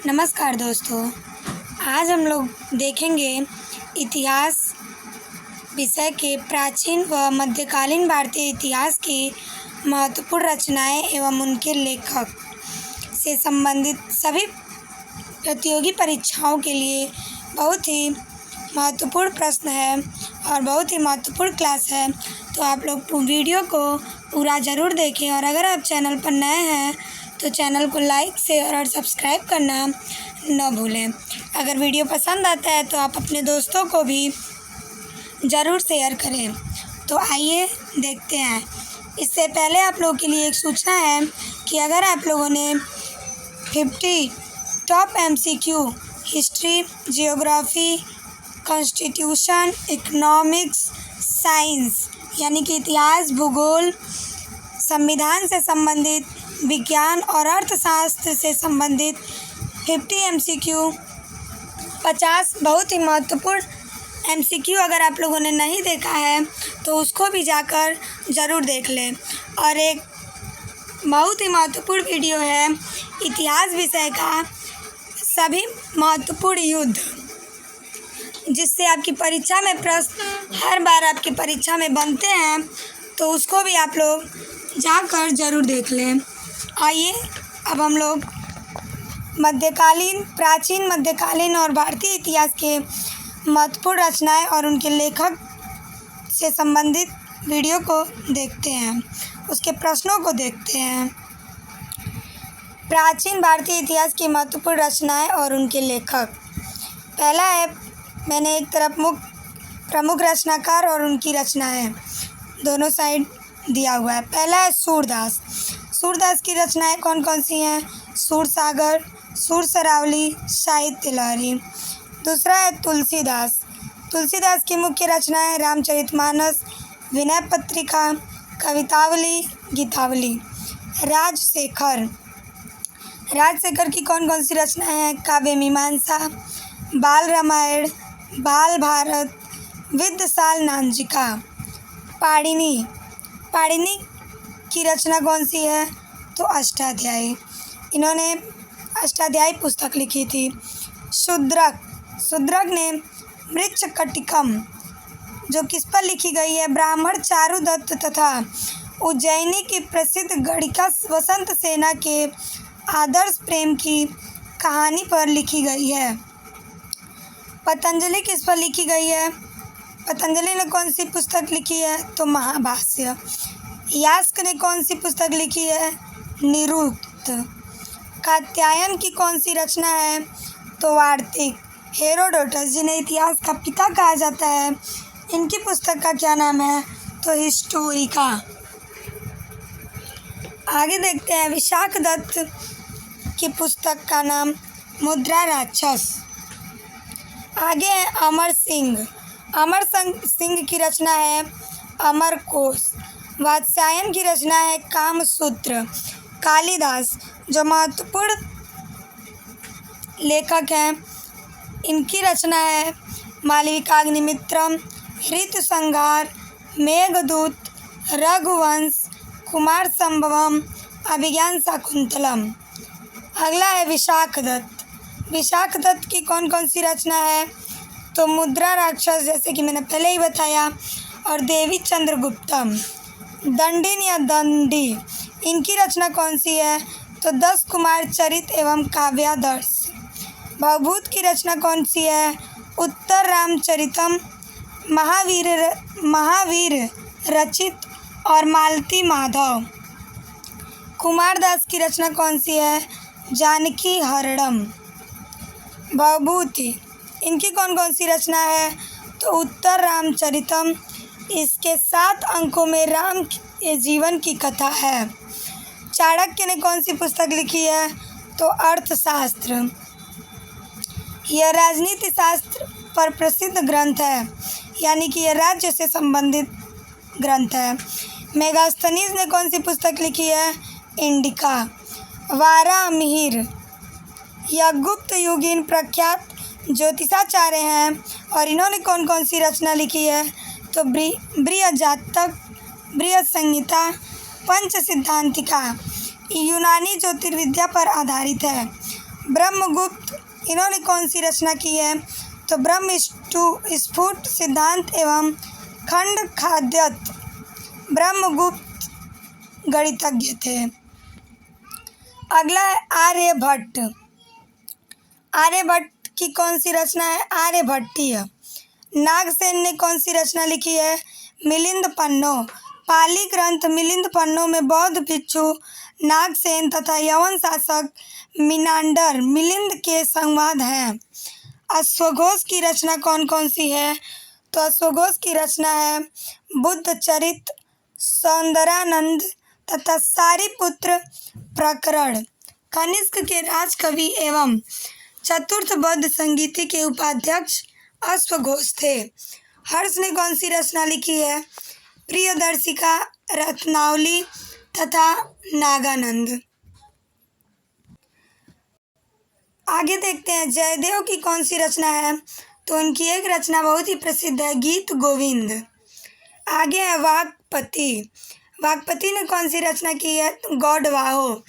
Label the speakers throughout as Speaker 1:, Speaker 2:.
Speaker 1: नमस्कार दोस्तों, आज हम लोग देखेंगे इतिहास विषय के प्राचीन व मध्यकालीन भारतीय इतिहास की महत्वपूर्ण रचनाएं एवं उनके लेखक से संबंधित सभी प्रतियोगी परीक्षाओं के लिए बहुत ही महत्वपूर्ण प्रश्न है और बहुत ही महत्वपूर्ण क्लास है। तो आप लोग वीडियो को पूरा ज़रूर देखें और अगर आप चैनल पर नए हैं तो चैनल को लाइक शेयर और सब्सक्राइब करना न भूलें। अगर वीडियो पसंद आता है तो आप अपने दोस्तों को भी ज़रूर शेयर करें। तो आइए देखते हैं। इससे पहले आप लोगों के लिए एक सूचना है कि अगर आप लोगों ने 50 top MCQ history, geography, constitution, economics, science यानी कि इतिहास, भूगोल, संविधान से संबंधित, विज्ञान और अर्थशास्त्र से संबंधित 50 MCQ 50 बहुत ही महत्वपूर्ण MCQ अगर आप लोगों ने नहीं देखा है तो उसको भी जाकर ज़रूर देख लें। और एक बहुत ही महत्वपूर्ण वीडियो है इतिहास विषय का सभी महत्वपूर्ण युद्ध, जिससे आपकी परीक्षा में प्रश्न हर बार आपकी परीक्षा में बनते हैं, तो उसको भी आप लोग जाकर ज़रूर देख लें। आइए अब हम लोग प्राचीन मध्यकालीन और भारतीय इतिहास के महत्वपूर्ण रचनाएं और उनके लेखक से संबंधित वीडियो को देखते हैं, उसके प्रश्नों को देखते हैं। प्राचीन भारतीय इतिहास की महत्वपूर्ण रचनाएं और उनके लेखक। पहला है, मैंने एक तरफ प्रमुख रचनाकार और उनकी रचनाएं दोनों साइड दिया हुआ है। पहला है सूरदास। सूरदास की रचनाएं कौन कौन सी हैं? सूरसागर, सूरसरावली, साहित्य लहरी। दूसरा है तुलसीदास। तुलसीदास की मुख्य रचनाएं रामचरितमानस, विनय पत्रिका, कवितावली, गीतावली। राजशेखर की कौन कौन सी रचनाएं हैं? काव्य मीमांसा, बाल रामायण, बाल भारत, विद्यसाल नांजिका। पाणिनि की रचना कौन सी है? तो अष्टाध्यायी। इन्होंने अष्टाध्यायी पुस्तक लिखी थी। शूद्रक ने मृच्छकटिकम, जो किस पर लिखी गई है? ब्राह्मण चारुदत्त तथा उज्जैनी की प्रसिद्ध गणिका वसंत सेना के आदर्श प्रेम की कहानी पर लिखी गई है। पतंजलि किस पर लिखी गई है? पतंजलि ने कौन सी पुस्तक लिखी है? तो महाभाष्य। यास्क ने कौन सी पुस्तक लिखी है? निरुक्त। कात्यायन की कौन सी रचना है? तो वार्तिक। हेरोडोटस, जिन्हें इतिहास का पिता कहा जाता है, इनकी पुस्तक का क्या नाम है? तो हिस्टोरिका। आगे देखते हैं, विशाखदत्त की पुस्तक का नाम मुद्रा राक्षस। आगे है अमर सिंह की रचना है अमरकोश। वात्स्यायन की रचना है कामसूत्र। कालिदास, जो महत्वपूर्ण लेखक हैं, इनकी रचना है मालविकाग्निमित्रम, ऋतुसंहार, मेघदूत, रघुवंश, कुमार संभवम, अभिज्ञान शाकुंतलम। अगला है विशाखदत्त की कौन कौन सी रचना है? तो मुद्रा राक्षस, जैसे कि मैंने पहले ही बताया, और देवी चंद्रगुप्तम। दंडिन या दंडी, इनकी रचना कौन सी है? तो 10 कुमार चरित एवं काव्यादर्श। भवभूत की रचना कौन सी है? उत्तर रामचरितम, महावीर रचित और मालती माधव। कुमारदास की रचना कौन सी है? जानकी हरणम। भवभूति, इनकी कौन कौन सी रचना है? तो उत्तर रामचरितम, इसके 7 अंकों में राम के जीवन की कथा है। चाणक्य ने कौन सी पुस्तक लिखी है? तो अर्थशास्त्र। यह राजनीति शास्त्र पर प्रसिद्ध ग्रंथ है, यानी कि यह राज्य से संबंधित ग्रंथ है। मेगास्थनीज ने कौन सी पुस्तक लिखी है? इंडिका। वारामिहिर, यह गुप्त युगीन प्रख्यात ज्योतिषाचार्य हैं और इन्होंने कौन कौन सी रचना लिखी है? तो बृहज्जातक, बृहद संहिता, पंच सिद्धांतिका यूनानी ज्योतिर्विद्या पर आधारित है। ब्रह्मगुप्त, इन्होंने कौन सी रचना की है? तो ब्रह्म स्फुट सिद्धांत एवं खंड खाद्यत। ब्रह्मगुप्त गणितज्ञ थे। अगला है आर्यभट्ट। आर्यभट्ट की कौन सी रचना है? आर्यभट्टीय। नागसेन ने कौन सी रचना लिखी है? मिलिंद पन्नो। पाली ग्रंथ मिलिंद पन्नो में बौद्ध भिक्षु नागसेन तथा यवन शासक मिनांडर मिलिंद के संवाद हैं। अश्वघोष की रचना कौन कौन सी है? तो अश्वघोष की रचना है बुद्ध चरित, सौंदरानंद तथा सारिपुत्र प्रकरण। कनिष्क के राजकवि एवं चतुर्थ बौद्ध संगीति के उपाध्यक्ष अश्वघोष थे। हर्ष ने कौन सी रचना लिखी है? प्रियदर्शिका, रत्नावली तथा नागानंद। आगे देखते हैं जयदेव की कौन सी रचना है? तो उनकी एक रचना बहुत ही प्रसिद्ध है, गीत गोविंद। आगे है वाक्पति। वाक्पति ने कौन सी रचना की है? गौडवाहो।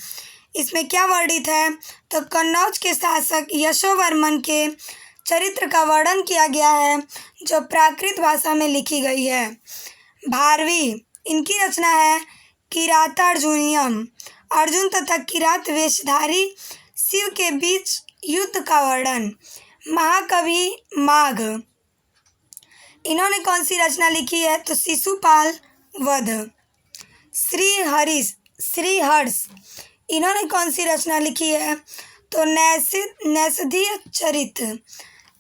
Speaker 1: इसमें क्या वर्णित है? तो कन्नौज के शासक यशोवर्मन के चरित्र का वर्णन किया गया है, जो प्राकृत भाषा में लिखी गई है। भारवी, इनकी रचना है किरातार्जुनीयम। अर्जुन तथा किरात वेशधारी शिव के बीच युद्ध का वर्णन। महाकवि माघ, इन्होंने कौन सी रचना लिखी है? तो शिशुपाल वध। श्रीहर्ष, इन्होंने कौन सी रचना लिखी है? तो नैषधीय चरित।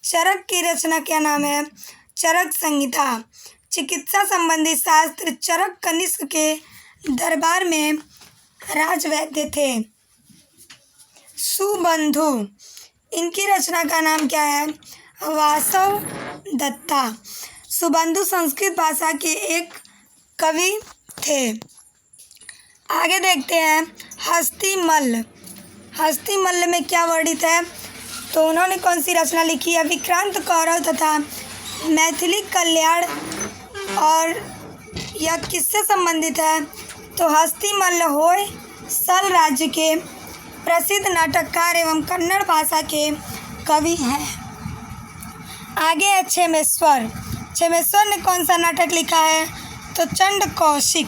Speaker 1: चरक की रचना क्या नाम है? चरक संहिता। चिकित्सा संबंधी शास्त्र चरक कनिष्क के दरबार में राजवैद्य थे। सुबंधु, इनकी रचना का नाम क्या है? वासव दत्ता। सुबंधु संस्कृत भाषा के एक कवि थे। आगे देखते हैं हस्तिमल्ल। हस्तिमल्ल में क्या वर्णित है? तो उन्होंने कौन सी रचना लिखी है? विक्रांत कौरव तथा मैथिली कल्याण। और यह किससे संबंधित है? तो हस्तिमल्ल होयसल राज्य के प्रसिद्ध नाटककार एवं कन्नड़ भाषा के कवि हैं। आगे है क्षेमेश्वर। क्षेमेश्वर ने कौन सा नाटक लिखा है? तो चंड कौशिक।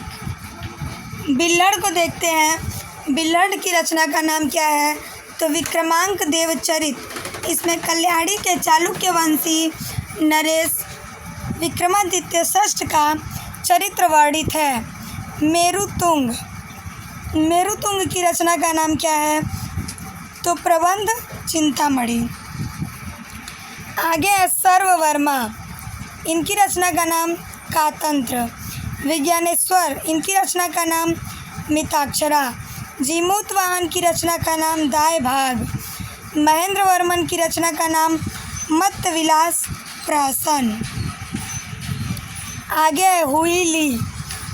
Speaker 1: बिल्हड़ को देखते हैं। बिल्हड़ की रचना का नाम क्या है? तो विक्रमांक देवचरित। इसमें कल्याणी के चालुक्य वंशी नरेश विक्रमादित्य षष्ठ का चरित्र वर्णित है। मेरुतुंग। मेरुतुंग की रचना का नाम क्या है? तो प्रबंध चिंतामणि। आगे है सर्ववर्मा। इनकी रचना का नाम कातंत्र। विज्ञानेश्वर, इनकी रचना का नाम मिताक्षरा। जीमूतवाहन की रचना का नाम दाय भाग। महेंद्र वर्मन की रचना का नाम मत्तविलास प्रहसन। आगे है हुई,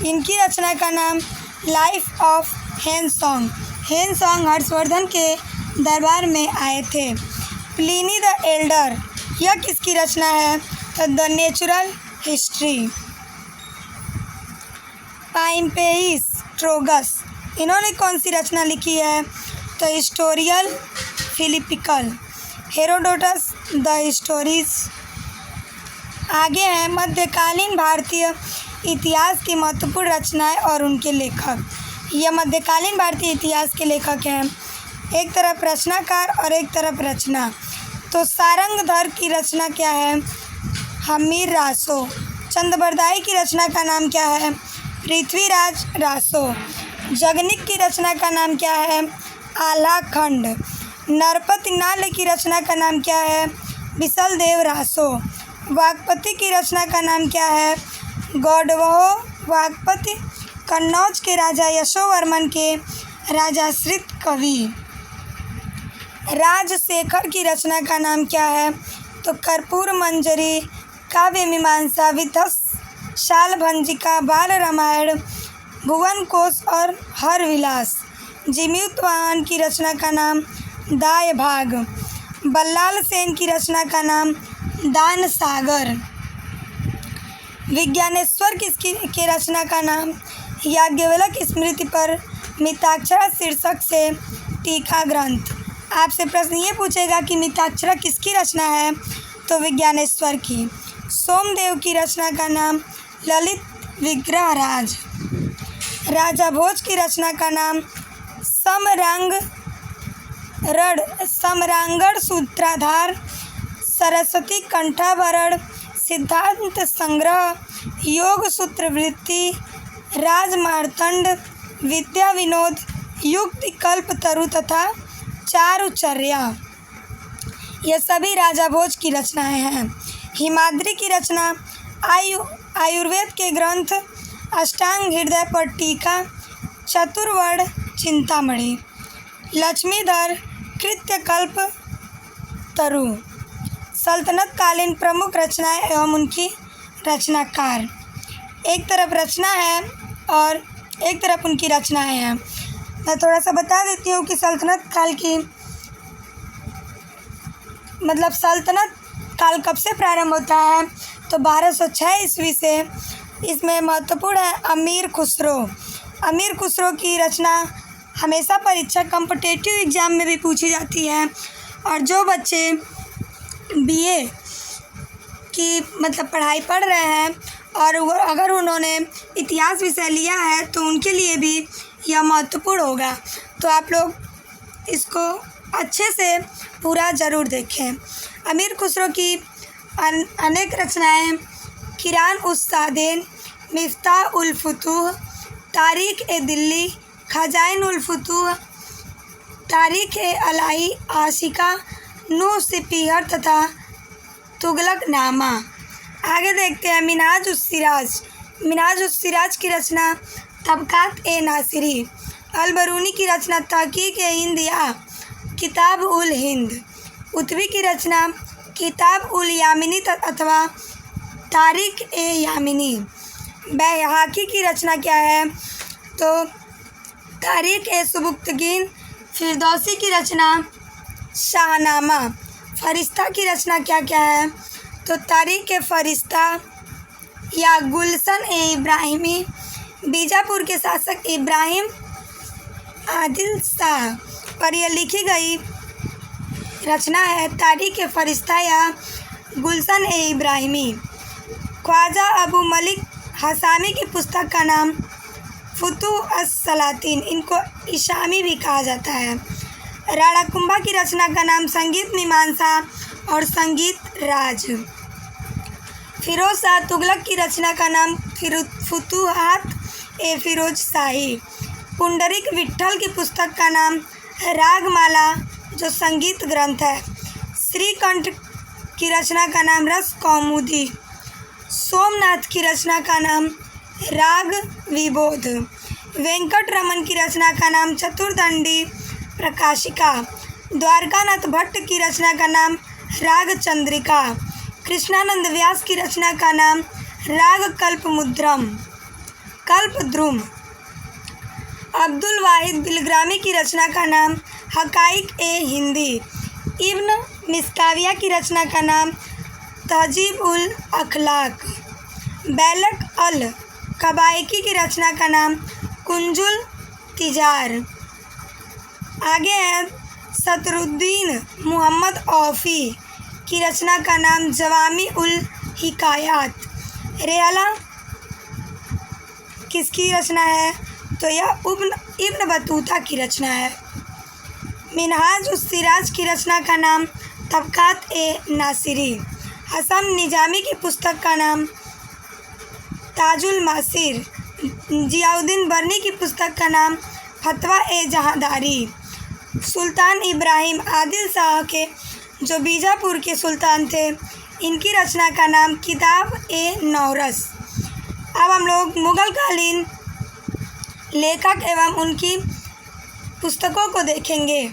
Speaker 1: इनकी रचना का नाम लाइफ ऑफ हेनसोंग। हेनसोंग हर्षवर्धन के दरबार में आए थे। प्लिनी द एल्डर, यह किसकी रचना है? तो the natural history. Pompeius Trogus, इन्होंने कौन सी रचना लिखी है? तो Historiae Philippicae. Herodotus the stories. आगे है मध्यकालीन भारतीय इतिहास की महत्वपूर्ण रचनाएं और उनके लेखक। यह मध्यकालीन भारतीय इतिहास के लेखक हैं। एक तरफ रचनाकार और एक तरफ रचना। तो सारंगधर की रचना क्या है? हमीर रासो। चंद्रबरदाई की रचना का नाम क्या है? पृथ्वीराज रासो। जगनिक की रचना का नाम क्या है? आलाखंड। नरपति नाल की रचना का नाम क्या है? विशलदेव रासो। वाक्पति की रचना का नाम क्या है? गौडवहो वाक्पति। कन्नौज के राजा यशोवर्मन के राजाश्रित कवि। राजशेखर की रचना का नाम क्या है? तो कर्पूर मंजरी, काव्य मीमांसा, विध्वंस शालभंजिका, बाल रामायण, भुवन कोश और हर विलास। जीमूतवाहन की रचना का नाम दाय भाग। बल्लाल सेन की रचना का नाम दान सागर। विज्ञानेश्वर के रचना का नाम याज्ञवल्क्य स्मृति पर मिताक्षरा शीर्षक से टीका ग्रंथ। आपसे प्रश्न ये पूछेगा कि मिताक्षरा किसकी रचना है, तो विज्ञानेश्वर की। सोमदेव की रचना का नाम ललित विग्रह राज। राजा भोज की रचना का नाम समरांगण सूत्राधार। सरस्वती कंठाभरण, सिद्धांत संग्रह, योग सूत्रवृत्ति, राजमार्तंड, विद्या विनोद, युक्ति कल्प तरु तथा चारुचर्या, ये सभी राजा भोज की रचनाएं हैं। हिमाद्री की रचना आयुर्वेद के ग्रंथ अष्टांग हृदय पर टीका, चतुर्वर्ण चिंतामणि। लक्ष्मीधर कृत्यकल्प तरु। सल्तनत कालीन प्रमुख रचनाएं एवं उनकी रचनाकार। एक तरफ रचना है और एक तरफ उनकी रचनाएं हैं। मैं थोड़ा सा बता देती हूँ कि सल्तनत काल कब से प्रारंभ होता है, तो 1206 ईस्वी से। इसमें महत्वपूर्ण है अमीर खुसरो की रचना हमेशा परीक्षा कॉम्पिटिटिव एग्ज़ाम में भी पूछी जाती है। और जो बच्चे बीए की पढ़ाई पढ़ रहे हैं और अगर उन्होंने इतिहास विषय लिया है तो उनके लिए भी यह महत्वपूर्ण होगा, तो आप लोग इसको अच्छे से पूरा ज़रूर देखें। अमीर खुसरो की अनेक रचनाएं किरान उस सादेन, मिफ्ताह उल फुतूह, तारीख ए दिल्ली, खजाइन उल फुतूह, तारीख ए अलाई आशिका, नूह सिपीहर तथा तुगलक नामा। आगे देखते हैं मिनहाज उस सिराज की रचना तबकात ए नासिरी। अलबरूनी की रचना तहकीक ए हिंद या किताब उल हिंद। उत्वी की रचना किताब उल यामिनी अथवा तारीख ए यामिनी। बैहाकी की रचना क्या है, तो तारीख ए सुबुक्तगीन। फिरदौसी की रचना शाहनामा। फरिश्ता की रचना क्या क्या है, तो तारीख ए फरिश्ता या गुलशन ए इब्राहिमी। बीजापुर के शासक इब्राहिम आदिल शाह पर यह लिखी गई रचना है तारीख ए फरिश्ता या गुलशन ए इब्राहिमी। ख्वाजा अबू मलिक हसामी की पुस्तक का नाम फुतूह अस-सलातीन, इनको इशामी भी कहा जाता है। राणा कुंभा की रचना का नाम संगीत मीमांसा और संगीत राज। फिरोज शाह तुगलक की रचना का नाम फुतूहात ए फिरोज शाही। पुंडरीक विट्ठल की पुस्तक का नाम रागमाला, जो संगीत ग्रंथ है। श्रीकंठ की रचना का नाम रस कौमुदी। सोमनाथ की रचना का नाम राग विबोध। वेंकट रमन की रचना का नाम चतुर्दंडी प्रकाशिका। द्वारकानाथ भट्ट की रचना का नाम राग चंद्रिका। कृष्णानंद व्यास की रचना का नाम राग कल्पद्रुम। अब्दुल वाहिद बिलग्रामी की रचना का नाम हकाइक ए हिंदी। इब्न मिस्काविया की रचना का नाम तहजीब उल अखलाक। बैलक अल कबाइकी की रचना का नाम कुंजुल तिजार। आगे है सतरुद्दीन मोहम्मद औफ़ी की रचना का नाम जवामी उल हिकायात। रेहला किसकी रचना है, तो यह इब्न बतूता की रचना है। मिनहाज उस सिराज की रचना का नाम तबकात ए नासिरी। हसन निजामी की पुस्तक का नाम ताजुल मासिर। जियाउद्दीन बर्नी की पुस्तक का नाम फतवा ए जहांदारी। सुल्तान इब्राहिम आदिल शाह के जो बीजापुर के सुल्तान थे, इनकी रचना का नाम किताब ए नौरस। अब हम लोग मुग़ल कालीन लेखक एवं उनकी पुस्तकों को देखेंगे।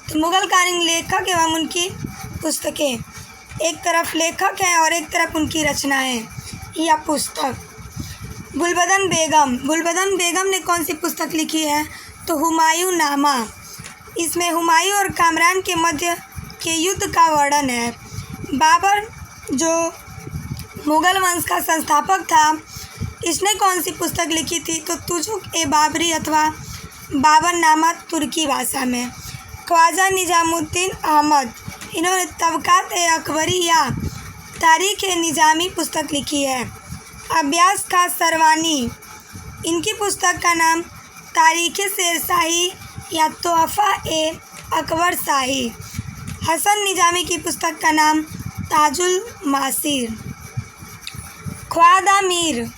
Speaker 1: तो मुग़ल कालीन लेखक एवं उनकी पुस्तकें, एक तरफ लेखक हैं और एक तरफ उनकी रचनाएं या पुस्तक। गुलबदन बेगम ने कौन सी पुस्तक लिखी है, तो हुमायूं नामा। इसमें हुमायूं और कामरान के मध्य के युद्ध का वर्णन है। बाबर जो मुग़ल वंश का संस्थापक था, इसने कौन सी पुस्तक लिखी थी, तो तुजुक ए बाबरी अथवा बाबर नामा तुर्की भाषा में। ख्वाजा निजामुद्दीन अहमद, इन्होंने तबक़ात-ए-अकबरी या तारीख़-ए-निज़ामी पुस्तक लिखी है। अब्बास खां सरवानी, इनकी पुस्तक का नाम तारीख़-ए-शेरशाही या तोहफ़ा-ए-अकबर शाही। हसन निजामी की पुस्तक का नाम ताजुल मासीर। ख्वाजा मीर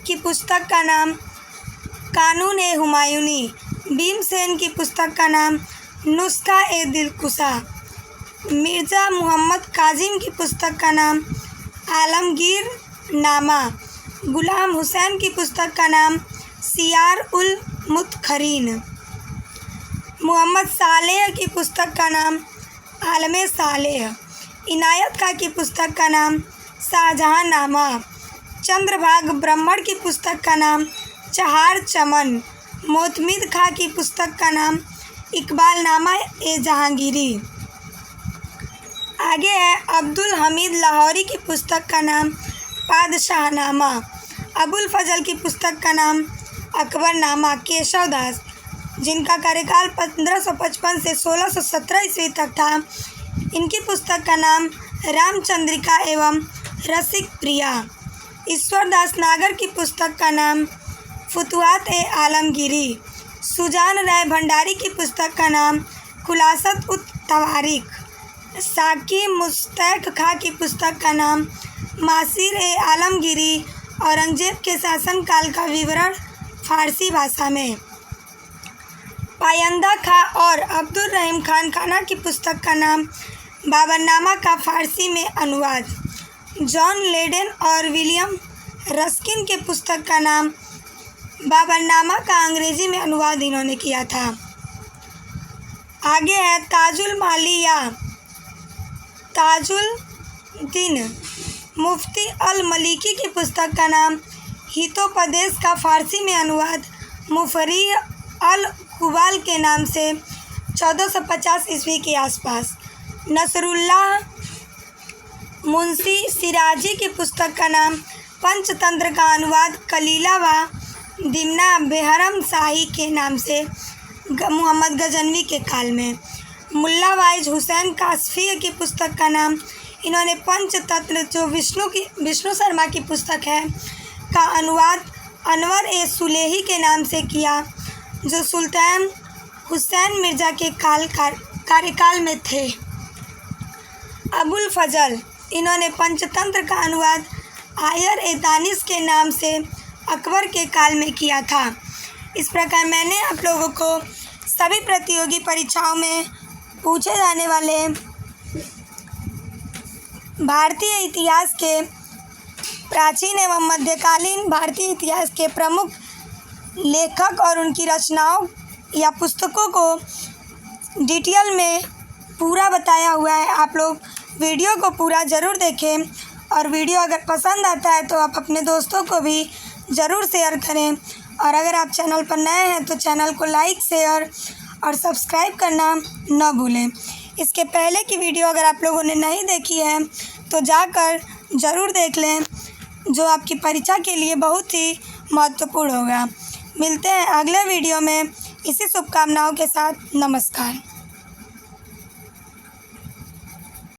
Speaker 1: की पुस्तक का नाम कानून-ए-हुमायूनी। भीमसेन की पुस्तक का नाम नुस्ख़ा-ए-दिलकुशा। मिर्ज़ा मुहम्मद काज़िम की पुस्तक का नाम आलमगीर नामा। गुलाम हुसैन की पुस्तक का नाम सियार-उल-मुतखरीन। मोहम्मद सालेह की पुस्तक का नाम आलमे सालेह। इनायत खां की पुस्तक का नाम शाहजहाँ नामा। चंद्रभाग ब्राह्मण की पुस्तक का नाम चहार चमन। मोतमिद खां की पुस्तक का नाम इकबाल नामा-ए-जहांगीरी। आगे है अब्दुल हमीद लाहौरी की पुस्तक का नाम पादशाहनामा। अबुल फजल की पुस्तक का नाम अकबरनामा। केशव दास, जिनका कार्यकाल 1555 से 1617 ईस्वी तक था, इनकी पुस्तक का नाम रामचंद्रिका एवं रसिक प्रिया। ईश्वर दास नागर की पुस्तक का नाम फुतुहात-ए-आलमगीरी। सुजान राय भंडारी की पुस्तक का नाम खुलासत-उत-तवारीख। साकी मुस्तैक खां की पुस्तक का नाम मासीर-ए-आलमगीरी, औरंगजेब के शासनकाल का विवरण फारसी भाषा में। पायंदा खां और अब्दुल रहीम खान खाना की पुस्तक का नाम बाबरनामा का फारसी में अनुवाद। जॉन लेडेन और विलियम रस्किन के पुस्तक का नाम बाबरनामा का अंग्रेजी में अनुवाद इन्होंने किया था। आगे है ताजुल माली या ताजुल दिन। मुफ्ती अल मलिकी की पुस्तक का नाम हितोपदेश का फारसी में अनुवाद मुफरी अल कुबाल के नाम से 1450 ईस्वी के आसपास। नसरुल्लाह मुंशी सिराजी की पुस्तक का नाम पंचतंत्र का अनुवाद कलीला व दिमना बेहरम शाही के नाम से मोहम्मद गजनवी के काल में। मुल्ला वाइज हुसैन कासफी की पुस्तक का नाम इन्होंने पंचतंत्र, जो विष्णु शर्मा की पुस्तक है, का अनुवाद अनवर-ए-सुलेही के नाम से किया, जो सुल्तान हुसैन मिर्ज़ा के कार्यकाल में थे। अबुल फजल, इन्होंने पंचतंत्र का अनुवाद आयर-ए-दानिश के नाम से अकबर के काल में किया था। इस प्रकार मैंने आप लोगों को सभी प्रतियोगी परीक्षाओं में पूछे जाने वाले भारतीय इतिहास के, प्राचीन एवं मध्यकालीन भारतीय इतिहास के प्रमुख लेखक और उनकी रचनाओं या पुस्तकों को डिटेल में पूरा बताया हुआ है। आप लोग वीडियो को पूरा ज़रूर देखें और वीडियो अगर पसंद आता है तो आप अपने दोस्तों को भी ज़रूर शेयर करें। और अगर आप चैनल पर नए हैं तो चैनल को लाइक, शेयर और सब्सक्राइब करना न भूलें। इसके पहले की वीडियो अगर आप लोगों ने नहीं देखी है तो जाकर ज़रूर देख लें, जो आपकी परीक्षा के लिए बहुत ही महत्वपूर्ण होगा। मिलते हैं अगले वीडियो में इसी शुभकामनाओं के साथ। नमस्कार।